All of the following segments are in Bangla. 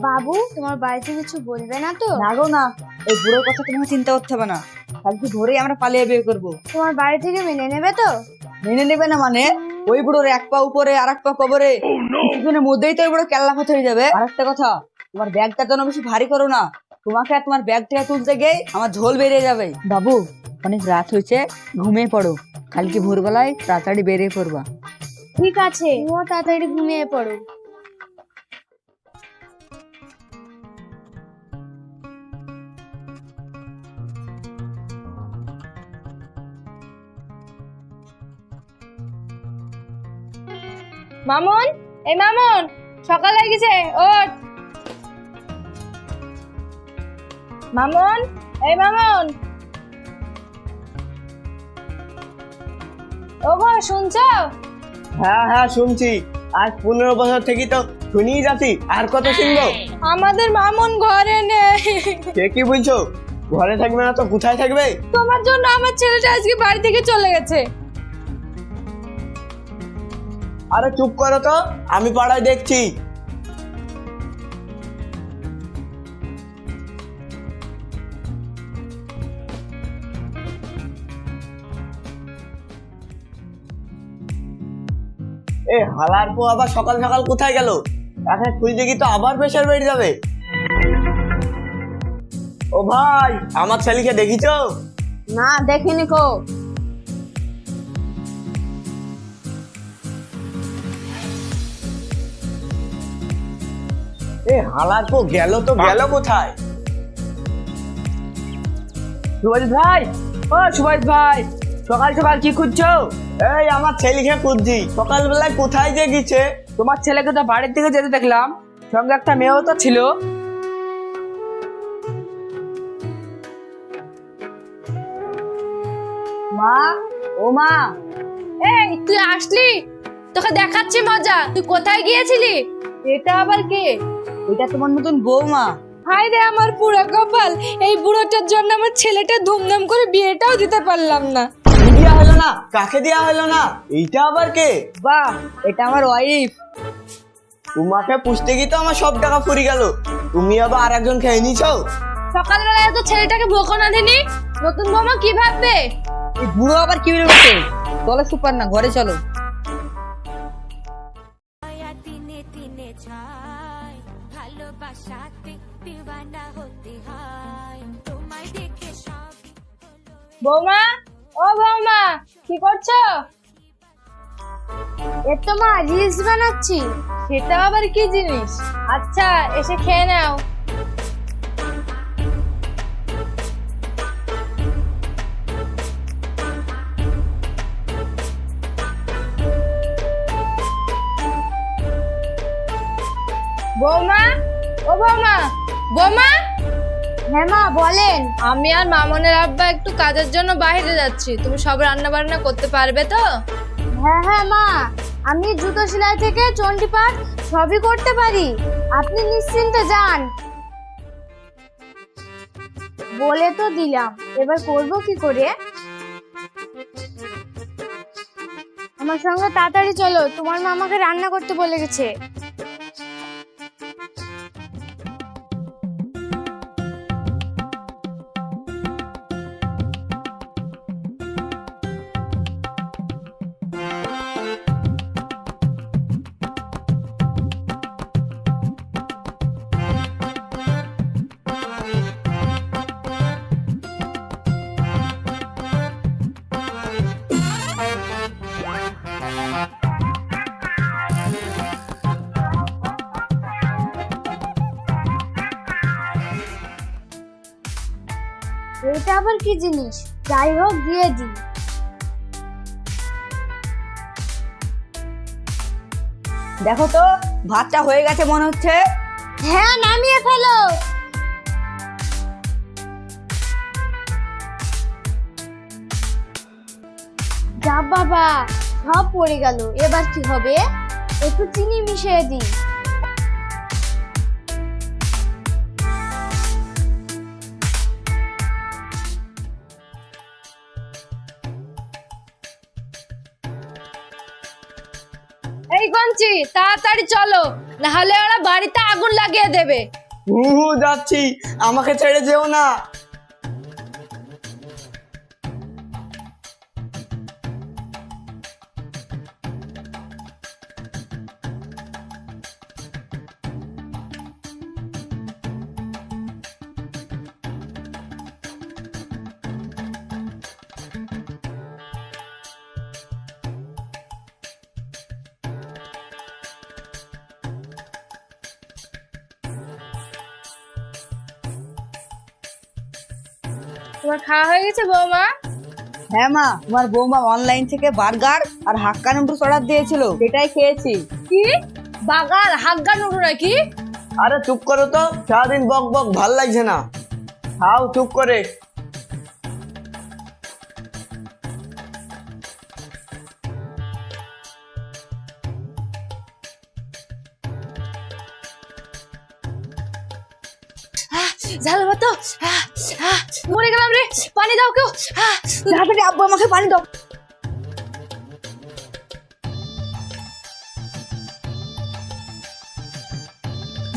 বাবু, তোমার বাড়িতে কিছু বলবে না তো? না গো না, এই বুড়োর কথা তোমাকে চিন্তা করতে হবে না। কালকে ধরেই আমরা পালিয়ে বিয়ে করবো। তোমার বাড়ি থেকে মেনে নেবে তো? মেনে নেবে না মানে? ওই বুড়োর এক পা উপরে আর এক পা কবরে, কিছুদিনের মধ্যেই তো ওই বুড়ো কেল্লাফত হয়ে যাবে। আর একটা কথা, তোমার ব্যাগটা যেন বেশি ভারী করো না, তোমাকে আর তোমার ব্যাগ থেকে তুলতে গিয়ে আমার ঝোল বেরিয়ে যাবে। বাবু, অনেক রাত হয়েছে, ঘুমিয়ে পড়ো। কালকে ভোরবেলায় তাড়াতাড়ি বেরিয়ে পড়বা। ঠিক আছে, তুমিও তাড়াতাড়ি ঘুমিয়ে পড়ো। মামুন, এই মামুন, সকাল হয়ে গেছে, ওঠ। মামুন, এই মামুন, ও গো, শুনছো? হ্যাঁ হ্যাঁ শুনছি। আজ 15 বছর থেকে তো শুনিয়ে যাচ্ছি, আর কত শুনবো? আমাদের মামুন ঘরে নেই। সে কি বলছো? ঘরে থাকবে না তো কোথায় থাকবে? তোমার জন্য আমার ছেলেটা আজকে বাড়ি থেকে চলে গেছে। আরে চুপ করো তো, আমি পাড়ায় দেখছি। এ হালার পো আবার সকাল সকাল কোথায় গেল? এখন খুঁজতে গিয়ে তো আবার প্রেশার বেড়ে যাবে। ও ভাই, আমার ছেলেকে দেখিছো? না, দেখিনি কো। এ হালার পো গেল তো গেল কোথায়? সুভাষ ভাই, ও সুভাষ ভাই, সকাল সকাল কি খুঁজছো? এই আমার ছেলেকে খুঁজছি, সকালবেলায় কোথায় যে গেছে? তোমার ছেলেকে তো বাড়ির থেকে যেতে দেখলাম, সঙ্গে একটা মেয়েও তো ছিল। মা, ও মা। এই তুই আসলি? তোকে দেখাচ্ছি মজা। তুই কোথায় গিয়েছিলি? এটা আবার কে? এটা তোমার নতুন বৌমা। হায় রে আমার পুরো কপাল, এই বুড়োটার জন্য আমার ছেলেটা ধুমধাম করে বিয়েটাও দিতে পারলাম না। কি দেয়া হলো না? কাকে দেয়া হলো না? এইটা আবার কে? বাহ, এটা আমার ওয়াইফ। তোমাকে পুষতে গিয়ে তো আমার সব টাকা ফুরি গেল, তুমি আবার আর একজন খেয়ে নিছো। সকালবেলায় তো ছেলেটাকে ভোগ না দিনি, নতুন বৌমা কি ভাববে? এই বুড়ো আবার কি বলছে? চলো সুপার না, ঘরে চলো। দিনে দিনে ছাই ভালোবাসাতে দিওয়ানা হতে হয় তোমায় দেখে সব বৌমা, ও বৌমা, কি করছো? এ তো মা, রিলস বানাচ্ছি। সেটা আবার কি জিনিস? আচ্ছা, এসে খেয়ে নাও। বৌমা, ও বৌমা, বৌমা। হ্যাঁ মা, বলেন। আমি আর মামনের আব্বা একটু কাজের জন্য বাইরে যাচ্ছি, তুমি সব রান্না বান্না করতে পারবে তো? হ্যাঁ হ্যাঁ মা, আমি জুতো সেলাই থেকে চণ্ডীপাঠ সবই করতে পারি, আপনি নিশ্চিন্তে যান। বলে তো দিলাম, এবার করব কি করে? আমার সঙ্গে তাড়াতাড়ি চলো, তোমার মা আমাকে রান্না করতে বলে গেছে। এটা আবার কি জিনিস? যাই হোক, দিয়ে দিই। দেখো তো, ভাতটা হয়ে গেছে মনে হচ্ছে। হ্যাঁ, নামিয়ে ফেলো। যা বাবা, সব পড়ে গেল, এবার কি হবে? একটু চিনি মিশিয়ে দিই। এই গঞ্জি, তাড়াতাড়ি চলো, না হলে ওরা বাড়িতে আগুন লাগিয়ে খেয়ে দেবে। যাচ্ছি, আমাকে ছেড়ে যেও না। তোমার খাওয়া হয়ে গেছে বৌমা? হ্যাঁ মা, তোমার বৌমা অনলাইন থেকে বার্গার আর হাক্কা নুডলস অর্ডার দিয়েছিল, সেটাই খেয়েছি। কি বাগার হাগ্গা নুডু নাকি? আরে চুপ করো তো, সারাদিন বক বক ভাল লাগছে না। খাও চুপ করে। ঝাল ভাত, মরে গেলাম রে, পানি দাও কেউ। তাড়াতাড়ি আব্বু আমাকে পানি দাও।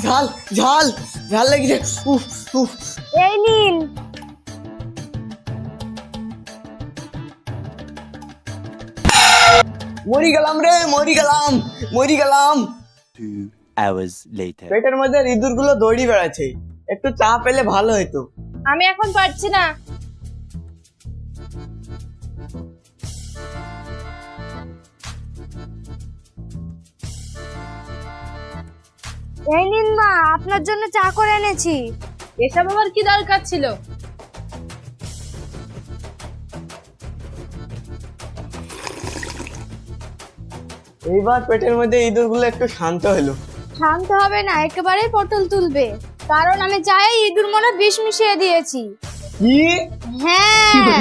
ঝাল ঝাল ঝাল লেগেছে। উফ উফ। এই নিন। মরি গেলাম রে, মরি গেলাম, মরি গেলাম। 2 hours later. পেটের মধ্যে ইঁদুর গুলো দৌড়ি বেড়াচ্ছে, একটু চা পেলে ভালো হতো। আমি এখন পারছি না। এই নিন মা, আপনার জন্য চা করে এনেছি। এসব আবার কি দরকার ছিল? এইবার পেটের মধ্যে ইঁদুর গুলো একটু শান্ত হলো। শান্ত হবে না, একেবারেই পটল তুলবে, কারণ আমি চাই ইঁদুর মনে বিষ মিশিয়ে দিয়েছি। কি? হ্যাঁ।